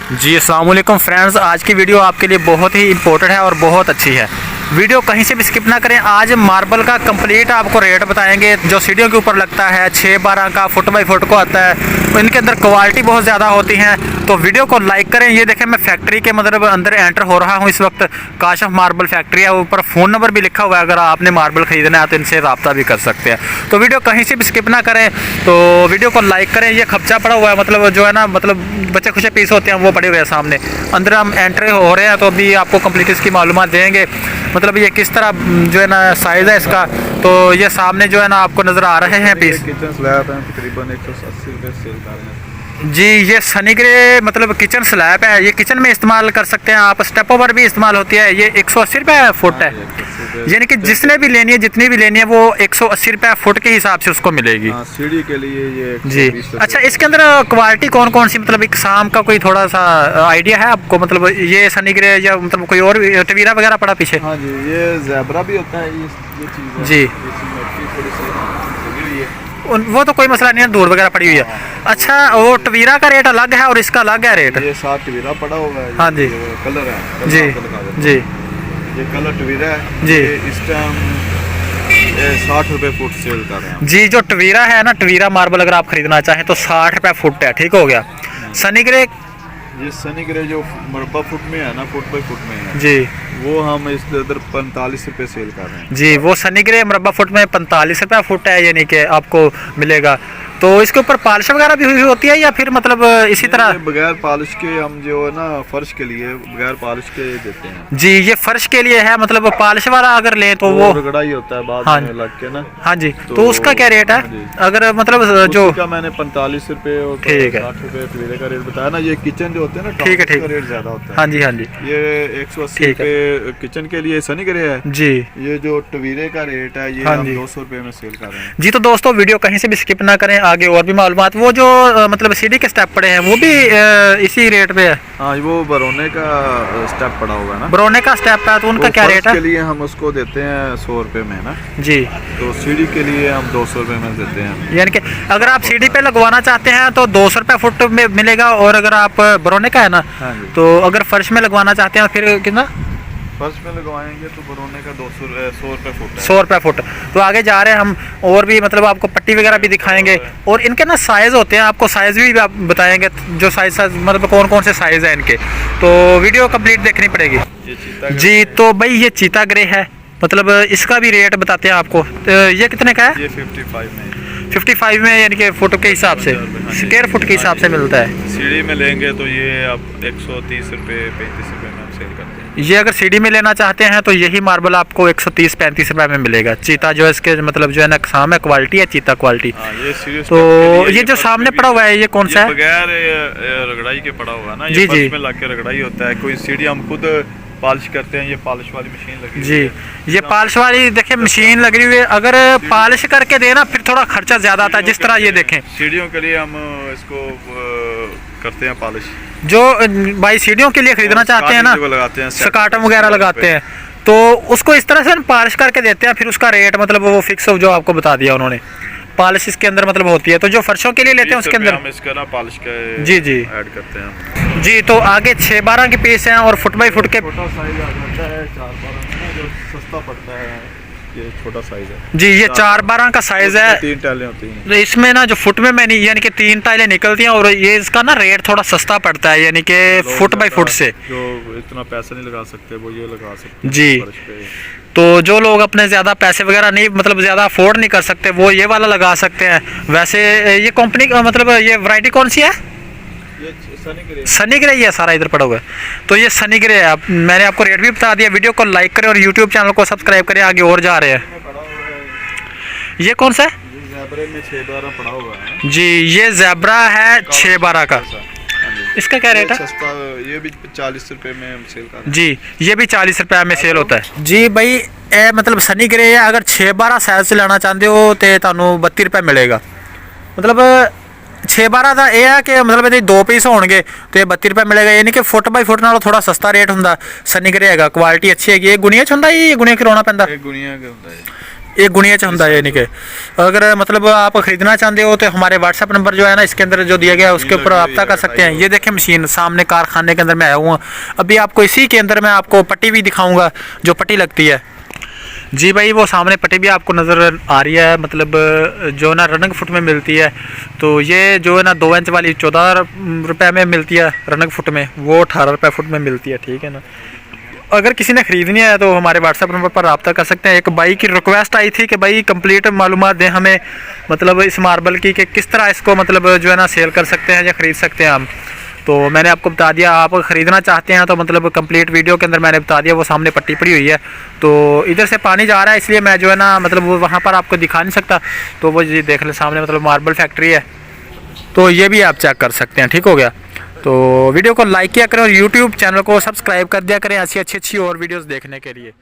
जी अस्सलाम वालेकुम फ्रेंड्स, आज की वीडियो आपके लिए बहुत ही इंपॉर्टेंट है और बहुत अच्छी है। वीडियो कहीं से भी स्किप ना करें। आज मार्बल का कंप्लीट आपको रेट बताएंगे जो सीढ़ियों के ऊपर लगता है, 6-12 का फुट बाई फुट को आता है। तो इनके अंदर क्वालिटी बहुत ज़्यादा होती हैं, तो वीडियो को लाइक करें। ये देखें, मैं फैक्ट्री के मतलब अंदर एंटर हो रहा हूँ इस वक्त। काशफ मार्बल फैक्ट्री है, ऊपर फ़ोन नंबर भी लिखा हुआ है, अगर आपने मार्बल ख़रीदना है तो इनसे रब्ता भी कर सकते हैं। तो वीडियो कहीं से भी स्किप ना करें, तो वीडियो को लाइक करें। ये खपचा पड़ा हुआ है, मतलब जो है ना, मतलब बच्चे खुशे पीस होते हैं वो पड़े हुए हैं सामने। अंदर हम एंट्री हो रहे हैं तो अभी आपको कंप्लीट इसकी मालूमात देंगे, मतलब ये किस तरह जो है ना साइज़ है इसका। तो ये सामने जो है ना आपको नज़र आ रहे हैं पीस। किचन स्लैब है, तकरीबन 180 रुपये सेल कर रहे हैं जी। ये सनी ग्रे मतलब किचन स्लैब है, ये किचन में इस्तेमाल कर सकते हैं आप, स्टेपों पर भी इस्तेमाल होती है। ये 180 रुपये फुट है, यानी कि जिसने भी लेनी है, जितनी भी लेनी है वो 180 रुपये फुट के हिसाब से उसको मिलेगी। सीढ़ी के लिए ये जी। अच्छा, इसके अंदर क्वालिटी कौन कौन सी, मतलब इकसाम का कोई थोड़ा सा आइडिया है आपको? मतलब ये सनी ग्रे या मतलब कोई और टवीरा वगैरह पड़ा पीछे? हाँ जी, ये ज़ेब्रा भी होता है, ये चीज़ है। जी। वो तो कोई मसला नहीं है, दूर वगैरह पड़ी हुई है। अच्छा, वो टवीरा का रेट अलग है और इसका अलग है रेट? ये 7 टवीरा पड़ा हुआ है। हाँ जी। कलर है जी जी। ये कलर टवीरा है जी। इस टाइम 60 रुपये फुट सेल कर रहे हैं जी। जो टवीरा है ना, टवीरा मार्बल अगर आप खरीदना चाहें तो 60 रुपये फुट है, ठीक हो गया। सनी ग्रे, ये सनी ग्रे जो मरबा फुट में है ना, फुट बाई फुट में है जी, वो हम इस इधर 45 रुपये सेल कर रहे हैं जी। वो सनी ग्रे मरबा फुट में 45 रुपये फुट है, यानी कि आपको मिलेगा। तो इसके ऊपर पॉलिश वगैरह भी हुई होती है या फिर मतलब इसी तरह? बगैर पॉलिश के हम जो है ना फर्श के लिए बगैर पॉलिश के देते हैं। जी, ये फर्श के लिए है, मतलब पॉलिश वाला अगर ले तो वो रगड़ा ही होता है बाद हाँ में लग के ना। हाँ जी। तो उसका क्या रेट है? हाँ अगर मतलब जो का मैंने 45 रुपये और ठीक है 60 रुपये टवीरे का रेट बताया ना। ये किचन जो होते हैं ना, ठीक है, ठीक का रेट ज्यादा होता है। हाँ जी, हाँ जी। ये 180 रुपये किचन के लिए सनी ग्रे है जी। ये जो टवीरे का रेट है ये हाँ हम जी। 200 रुपये में सेल कर रहे हैं जी। तो दोस्तों वीडियो कहीं से भी स्किप ना करें, आगे और भी मालूमात। वो जो मतलब सीढ़ी के स्टेप पड़े हैं वो भी इसी रेट पे है? हाँ, वो बरोने का स्टेप पड़ा हुआ है ना, बरोने का स्टेप है, तो उनका क्या रेट है? के लिए हम उसको देते हैं 100 रुपये में ना जी। तो सीढ़ी के लिए हम 200 रुपये में देते हैं। यानी कि अगर आप सीढ़ी पे लगवाना चाहते हैं तो 200 रुपये फुट में मिलेगा, और अगर आप बरोने का है ना, हाँ जी। तो अगर फर्श में लगवाना चाहते हैं फिर कितना? फर्श में लगवाएंगे तो बरोने का 100 रुपये फुट है। 100 रुपये फुट। तो आगे जा रहे हैं हम, और भी मतलब आपको पट्टी वगैरह भी दिखाएंगे, और इनके ना साइज़ होते हैं, आपको साइज़ भी आप बताएंगे जो साइज़ मतलब कौन कौन से साइज़ है इनके। तो वीडियो कंप्लीट देखनी पड़ेगी जी। तो भाई ये चीता ग्रे है, मतलब इसका भी रेट बताते हैं आपको। तो ये कितने का है? ये 55 में, यानी कि फुट के हिसाब से, स्क्वायर फुट के हिसाब से मिलता है। सीढ़ी में लेंगे तो ये आप 130 रुपये 35 रुपये में हम सेल करते हैं। ये अगर सीढ़ी में लेना चाहते हैं तो यही मार्बल आपको 130-35 रुपये में मिलेगा। चीता जो है इसके मतलब जो है ना नाम है, क्वालिटी है चीता क्वालिटी। तो ये जो सामने पड़ा हुआ है ये कौन सा है? बगैर रगड़ाई के पड़ा हुआ है ना, जी, ये जी। में लग के रगड़ाई होता है। कोई सीढ़ी हम खुद पॉलिश करते हैं, ये पॉलिश वाली मशीन लगी जी। हुई है। ये पॉलिश वाली देखिए मशीन लगी हुई है, अगर पॉलिश करके देना फिर थोड़ा खर्चा ज़्यादा आता है। जिस तरह ये देखें, सीढ़ियों के लिए हम इसको करते हैं पॉलिश। जो भाई सीढ़ियों के लिए खरीदना चाहते हैं ना, लगाते हैं स्काटम वगैरह लगाते हैं, तो उसको इस तरह से हम पॉलिश करके देते हैं। फिर उसका रेट मतलब वो फिक्स जो आपको बता दिया उन्होंने, पॉलिश इसके अंदर मतलब होती है। तो जो फर्शों के लिए लेते हैं उसके अंदर हम इसका ना पॉलिश का जी जी ऐड करते हैं जी। तो आगे 6-12 के पीस हैं और फुट बाई फुट के। छोटा साइज आ जाता है 4-12 जो सस्ता पड़ता है, ये छोटा साइज है जी। ये 4-12 का साइज है, 3 टाइलें होती हैं। तो इसमें ना जो फुट में मैंने यानी कि 3 टाइलें निकलती हैं, और ये इसका ना रेट थोड़ा सस्ता पड़ता है, यानी कि फुट बाई फुट से। जो इतना पैसा नहीं लगा सकते वो ये लगा सकते हैं जी। फर्श पे। तो जो लोग अपने ज़्यादा पैसे वगैरह नहीं, मतलब ज़्यादा अफोर्ड नहीं कर सकते, वो ये वाला लगा सकते हैं। वैसे ये कंपनी का मतलब ये वैरायटी कौन सी है? ये सनी ग्रे ही है, सारा इधर पड़ा हुआ है। तो ये सनी ग्रे है। मैंने आपको रेट भी बता दिया। वीडियो को लाइक करें और यूट्यूब चैनल को सब्सक्राइब करें। आगे और जा रहे हैं। ये कौन सा है? ज़ेब्रा में 6-12 पड़ा हुआ है जी। ये ज़ेब्रा है 6-12 का, इसका क्या रेट है? सस्ता, ये भी 40 रुपये में हम सेल कर रहे हैं जी। ये भी 40 रुपये में सेल होता है जी। भाई मतलब सनी ग्रे है, अगर 6-12 साइज से लेना चाहते हो तो ਤੁਹਾਨੂੰ 32 रुपये मिलेगा। मतलब 6-12 ਦਾ ਇਹ ਹੈ ਕਿ ਮਤਲਬ ਇਹਦੇ 2 ਪੀਸ ਹੋਣਗੇ ਤੇ 32 ਰੁਪਏ ਮਿਲੇਗਾ। ਇਹ ਨਹੀਂ ਕਿ ਫੁੱਟ ਬਾਈ ਫੁੱਟ ਨਾਲੋਂ ਥੋੜਾ ਸਸਤਾ ਰੇਟ ਹੁੰਦਾ। ਸਨੀ ਗਰੇ ਹੈਗਾ, ਕੁਆਲਿਟੀ ਅੱਛੀ ਹੈਗੀ। ਇਹ ਗੁਣੀਆਂ ਚ ਹੁੰਦਾ ਜੀ, ਇਹ ਗੁਣੀਆਂ ਕਰਾਉਣਾ ਪੈਂਦਾ? एक गुनिया के होता है। ये गुणिया च होता है। यानी कि अगर मतलब आप ख़रीदना चाहते हो तो हमारे व्हाट्सएप नंबर जो है ना इसके अंदर जो दिया गया है उसके ऊपर रब्ता कर सकते हैं। ये देखें मशीन सामने कारखाने के अंदर मैं आया हुआ। अभी आपको इसी के अंदर मैं आपको पट्टी भी दिखाऊंगा जो पट्टी लगती है। जी भाई वो सामने पट्टी भी आपको नज़र आ रही है, मतलब जो ना रनग फुट में मिलती है। तो ये जो है ना 2 इंच वाली 14 रुपये में मिलती है रनग फुट में, वो 18 रुपये फुट में मिलती है। ठीक है ना। अगर किसी ने ख़रीदनी है तो हमारे व्हाट्सएप नंबर पर रब्ता कर सकते हैं। एक भाई की रिक्वेस्ट आई थी कि भाई कंप्लीट मालूमात दें हमें, मतलब इस मार्बल की कि किस तरह इसको मतलब जो है ना सेल कर सकते हैं या ख़रीद सकते हैं हम। तो मैंने आपको बता दिया। आप ख़रीदना चाहते हैं तो मतलब कंप्लीट वीडियो के अंदर मैंने बता दिया। वो सामने पट्टी पड़ी हुई है, तो इधर से पानी जा रहा है इसलिए मैं जो है ना मतलब वो वहाँ पर आपको दिखा नहीं सकता। तो वो जी देख लें सामने मतलब मार्बल फैक्ट्री है, तो ये भी आप चेक कर सकते हैं। ठीक हो गया। तो वीडियो को लाइक किया करें और यूट्यूब चैनल को सब्सक्राइब कर दिया करें ऐसी अच्छी और वीडियोस देखने के लिए।